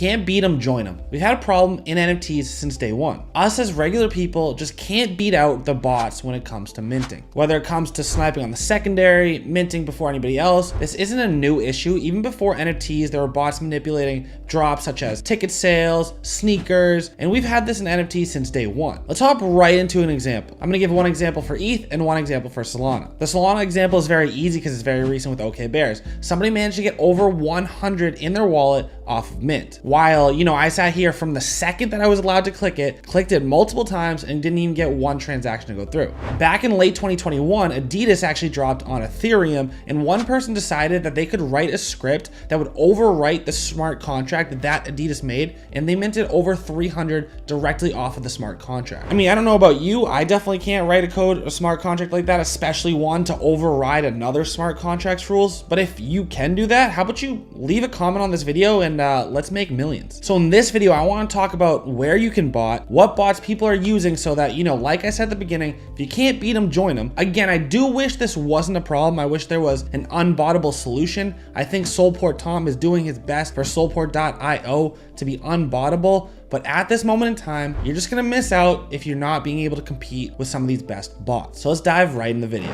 can't beat them, join them. We've had a problem in NFTs since day one. Us as regular people just can't beat out the bots when it comes to minting. Whether it comes to sniping on the secondary, minting before anybody else, this isn't a new issue. Even before NFTs, there were bots manipulating drops such as ticket sales, sneakers, and we've had this in NFTs since day one. Let's hop right into an example. I'm gonna give one example for ETH and one example for Solana. The Solana example is very easy because it's very recent with OK Bears. Somebody managed to get over 100 in their wallet off of mint. While, I sat here from the second that I was allowed to clicked it multiple times and didn't even get one transaction to go through. Back in late 2021, Adidas actually dropped on Ethereum, and one person decided that they could write a script that would overwrite the smart contract that Adidas made, and they minted over 300 directly off of the smart contract. I mean, I don't know about you, I definitely can't write a smart contract like that, especially one to override another smart contract's rules. But if you can do that, how about you leave a comment on this video and let's make millions. So in this video, I want to talk about where you can bot, what bots people are using so that, like I said at the beginning, if you can't beat them, join them. Again, I do wish this wasn't a problem. I wish there was an unbottable solution. I think Solport Tom is doing his best for Solport.io to be unbottable. But at this moment in time, you're just gonna miss out if you're not being able to compete with some of these best bots. So let's dive right in the video.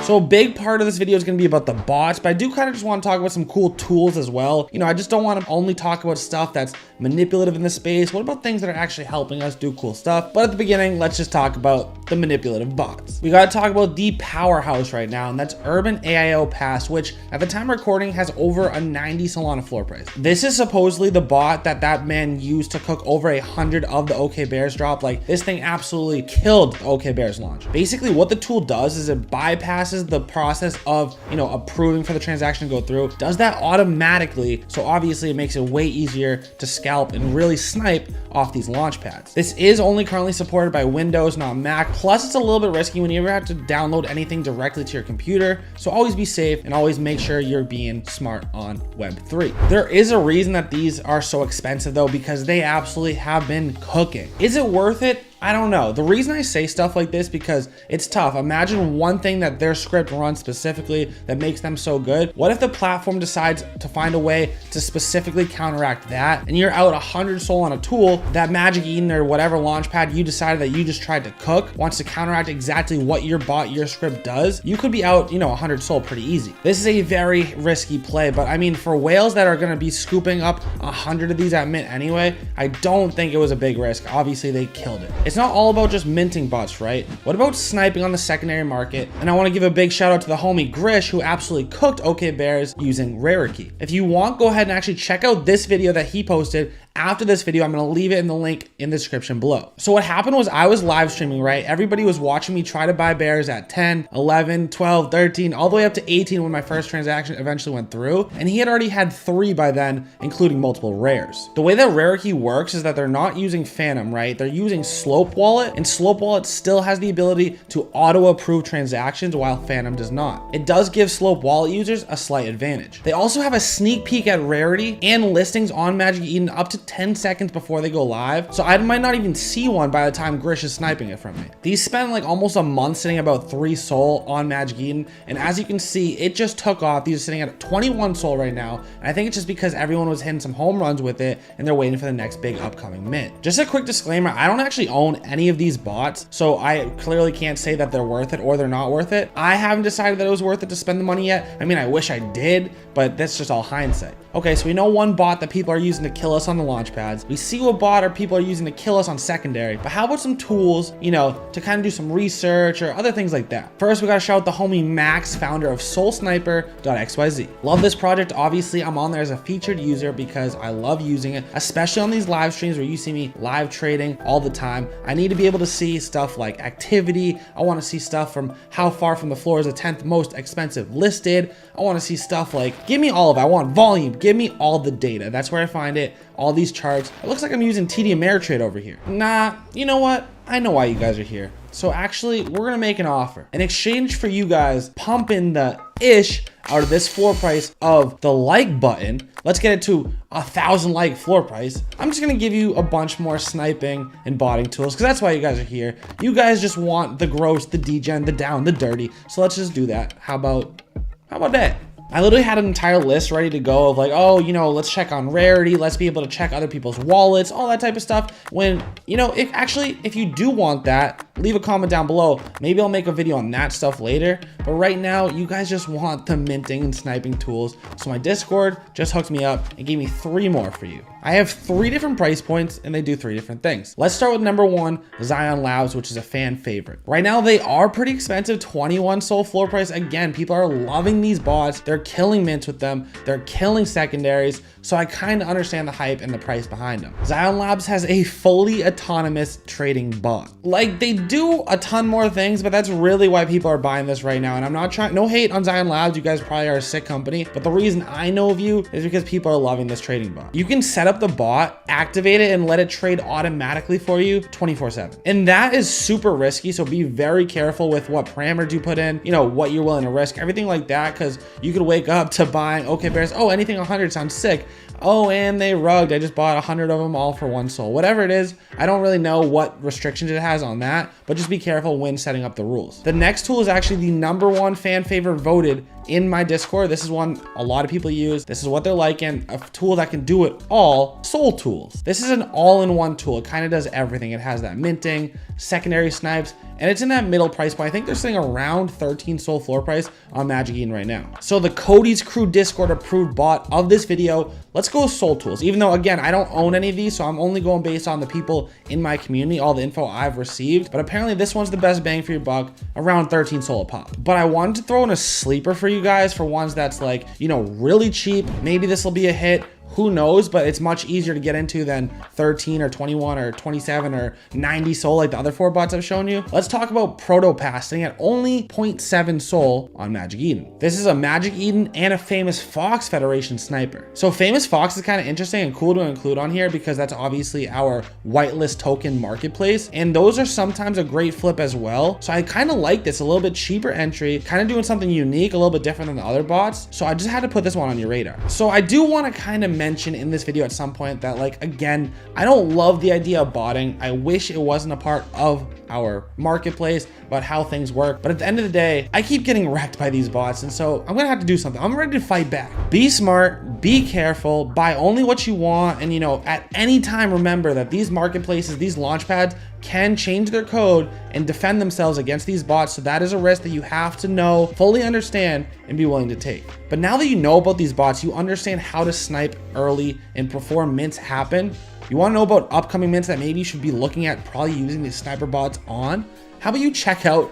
So a big part of this video is going to be about the bots, but I do kind of just want to talk about some cool tools as well. I just don't want to only talk about stuff that's manipulative in the space. What about things that are actually helping us do cool stuff? But at the beginning, let's just talk about the manipulative bots. We got to talk about the powerhouse right now, and that's Urban AIO Pass, which at the time of recording has over a 90 Solana floor price. This is supposedly the bot that man used to cook over 100 of the OK Bears drop. Like, this thing absolutely killed the OK Bears launch. Basically, what the tool does is it bypasses the process of approving for the transaction to go through, does that automatically. So obviously it makes it way easier to scalp and really snipe off these launch pads. This is only currently supported by Windows, not Mac. Plus it's a little bit risky when you ever have to download anything directly to your computer. So always be safe and always make sure you're being smart on Web3. There is a reason that these are so expensive though, because they absolutely have been cooking. Is it worth it? I don't know. The reason I say stuff like this because it's tough. Imagine one thing that their script runs specifically that makes them so good. What if the platform decides to find a way to specifically counteract that and you're out 100 SOL on a tool that Magic Eden or whatever launchpad you decided that you just tried to cook wants to counteract exactly what your bot, your script does? You could be out, 100 SOL pretty easy. This is a very risky play, but I mean, for whales that are going to be scooping up 100 of these at mint anyway, I don't think it was a big risk. Obviously they killed it. It's not all about just minting bots, right? What about sniping on the secondary market? And I want to give a big shout out to the homie Grish, who absolutely cooked OK Bears using Rarity. If you want, go ahead and actually check out this video that he posted. After this video, I'm going to leave it in the link in the description below. So what happened was I was live streaming, right? Everybody was watching me try to buy bears at 10, 11, 12, 13, all the way up to 18 when my first transaction eventually went through. And he had already had 3 by then, including multiple rares. The way that Rarity works is that they're not using Phantom, right? They're using Slope Wallet, and Slope Wallet still has the ability to auto-approve transactions while Phantom does not. It does give Slope Wallet users a slight advantage. They also have a sneak peek at Rarity and listings on Magic Eden up to 10 seconds before they go live. So I might not even see one by the time Grish is sniping it from me. These spend like almost a month sitting about 3 SOL on Magic Eden. And as you can see, it just took off. These are sitting at 21 SOL right now. And I think it's just because everyone was hitting some home runs with it and they're waiting for the next big upcoming mint. Just a quick disclaimer, I don't actually own any of these bots, so I clearly can't say that they're worth it or they're not worth it. I haven't decided that it was worth it to spend the money yet. I mean, I wish I did, but that's just all hindsight. Okay, so we know one bot that people are using to kill us on the launch pads. We see what bot or people are using to kill us on secondary, but how about some tools, to kind of do some research or other things like that? First, we gotta shout out the homie Max, founder of SoulSniper.xyz. Love this project. Obviously, I'm on there as a featured user because I love using it, especially on these live streams where you see me live trading all the time. I need to be able to see stuff like activity. I want to see stuff from how far from the floor is the 10th most expensive listed. I want to see stuff like, give me all of it. I want volume. Give me all the data. That's where I find it. All these charts. It looks like I'm using TD Ameritrade over here. Nah, you know what? I know why you guys are here. So actually, we're gonna make an offer. In exchange for you guys pumping the ish out of this floor price of the like button, let's get it to 1,000 like floor price. I'm just gonna give you a bunch more sniping and botting tools because that's why you guys are here. You guys just want the gross, the degen, the down, the dirty. So let's just do that. How about that? I literally had an entire list ready to go of like, oh, you know, let's check on rarity. Let's be able to check other people's wallets, all that type of stuff. When, you know, if you do want that, leave a comment down below. Maybe I'll make a video on that stuff later. But right now, you guys just want the minting and sniping tools. So my Discord just hooked me up and gave me 3 more for you. I have 3 different price points and they do 3 different things. Let's start with number 1, Zion Labs, which is a fan favorite. Right now, they are pretty expensive, 21 SOL floor price. Again, people are loving these bots. They're killing mints with them. They're killing secondaries. So I kind of understand the hype and the price behind them. Zion Labs has a fully autonomous trading bot. Like, they do a ton more things, but that's really why people are buying this right now. And I'm not trying, no hate on Zion Labs. You guys probably are a sick company, but the reason I know of you is because people are loving this trading bot. You can set up the bot, activate it, and let it trade automatically for you 24/7. And that is super risky. So be very careful with what parameters you put in, you know, what you're willing to risk, everything like that. Cause you could wake up to buying, okay, bears, oh, anything 100 sounds sick. Oh, and they rugged. I just bought 100 of them all for 1 SOL. Whatever it is, I don't really know what restrictions it has on that, but just be careful when setting up the rules. The next tool is actually the number 1 fan favorite voted in my Discord. This is one a lot of people use. This is what they're liking. A tool that can do it all, Sol Tools. This is an all-in-one tool. It kind of does everything. It has that minting, secondary snipes, and it's in that middle price point. I think they're sitting around 13 SOL floor price on Magic Eden right now. So the Cody's Crew Discord approved bot of this video, let's go with Sol Tools. Even though, again, I don't own any of these, so I'm only going based on the people in my community, all the info I've received. But apparently this one's the best bang for your buck, around 13 SOL a pop. But I wanted to throw in a sleeper for you guys, for ones that's like, you know, really cheap. Maybe this will be a hit. Who knows, but it's much easier to get into than 13 or 21 or 27 or 90 SOL like the other 4 bots I've shown you. Let's talk about Proto-Passing at only 0.7 SOL on Magic Eden. This is a Magic Eden and a Famous Fox Federation sniper. So Famous Fox is kind of interesting and cool to include on here because that's obviously our whitelist token marketplace. And those are sometimes a great flip as well. So I kind of like this, a little bit cheaper entry, kind of doing something unique, a little bit different than the other bots. So I just had to put this one on your radar. So I do want to kind of mention in this video at some point that, like, again, I don't love the idea of botting. I wish it wasn't a part of our marketplace about how things work, but at the end of the day, I keep getting wrecked by these bots, and so I'm gonna have to do something. I'm ready to fight back. Be smart, be careful, buy only what you want, and you know, at any time, remember that these marketplaces, these launch pads can change their code and defend themselves against these bots. So that is a risk that you have to know, fully understand, and be willing to take. But now that you know about these bots, you understand how to snipe early and before mints happen. You want to know about upcoming mints that maybe you should be looking at, probably using these sniper bots on? How about you check out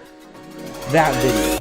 that video?